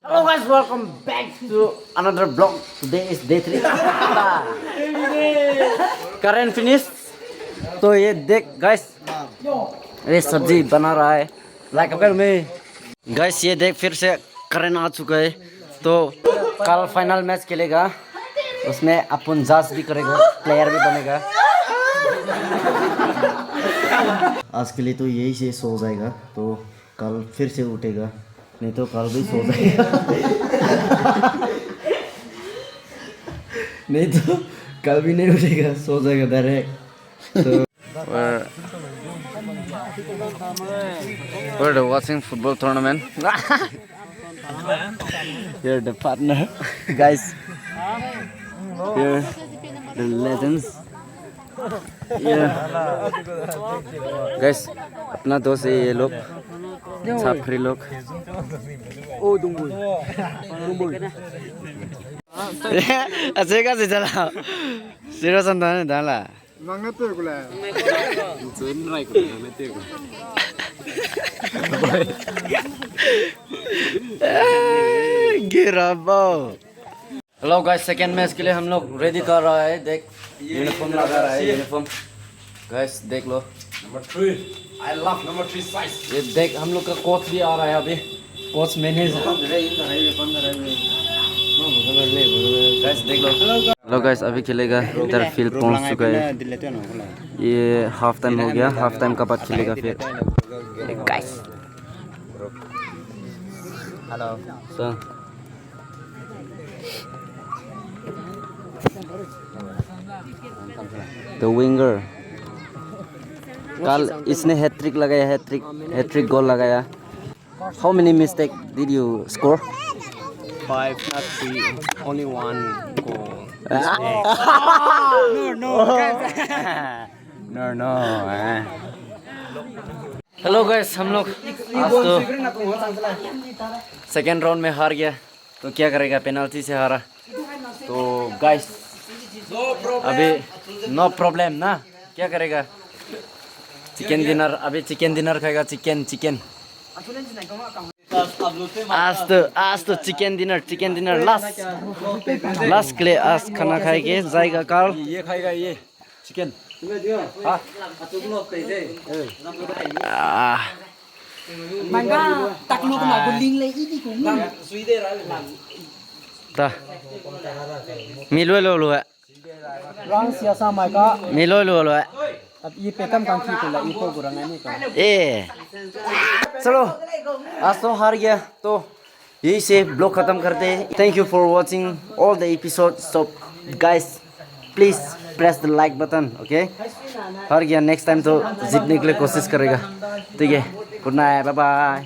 Hello guys, welcome back to another vlog. Today is day 3. Current finish. तो ये देख guys, ये सब्जी बना रहा है लाइक अगर में guys ये देख फिर से करण आ चुका है तो कल फाइनल मैच खेलेगा उसमें अपन जज भी करेगा प्लेयर भी बनेगा। आज के लिए तो यही से सो जाएगा तो कल फिर से उठेगा नहीं तो कल भी सो जाएगा नहीं तो कल भी नहीं उठेगा सो जाएगा डायरेक्ट। तो we're watching football tournament. Here the partner guys. Here the legends. Yeah. Guys, अपना दोस्त है ये लोग छापरी लोग। ओ दुंगुल अच्छे का से चला सिरो संतान है डाला Mangga tuh gula. गिरा बाओ। हेलो गाइस, सेकंड मैच के लिए हम लोग रेडी कर रहा है। देख यूनिफॉर्म लगा रहा है यूनिफॉर्म गाइस देख लो। Number 3 I love number 3 size. ये देख हम लोग का कोच भी आ रहा है अभी कोच मैनेजर गाइस देख लो। हेलो गाइस, अभी खेलेगा इधर फील्ड पहुंच चुका है। ये हाफ टाइम हो गया, हाफ टाइम का बाद खेलेगा फिर guys. Hello sir the winger कल इसने हैट्रिक लगाया, हैट्रिक गोल लगाया। How many mistake did you score? 5, not 3, only 1 goal. No. Hello guys, हम लोग आज तो सेकेंड राउंड में हार गया तो क्या करेगा, पेनल्टी से हारा। तो गाइस अभी नो प्रॉब्लम ना, क्या करेगा चिकन डिनर, अभी चिकन डिनर खाएगा। चिकन आज तो चिकन डिनर लास्ट के लिए आज खाना खाएंगे जाएगा कल। ये खाएगा ये चिकन मिलो लो है मिलो लो है ये पेकम कांची को ला इको गुरंगा नहीं का। ए चलो आज तो हार गया तो यही से ब्लॉग खत्म करते हैं। Thank you for watching all the episode. So guys please press the like button. Okay, हार गया नेक्स्ट टाइम तो जीतने के लिए कोशिश करेगा। ठीक है, गुड नाइट, बाय बाय।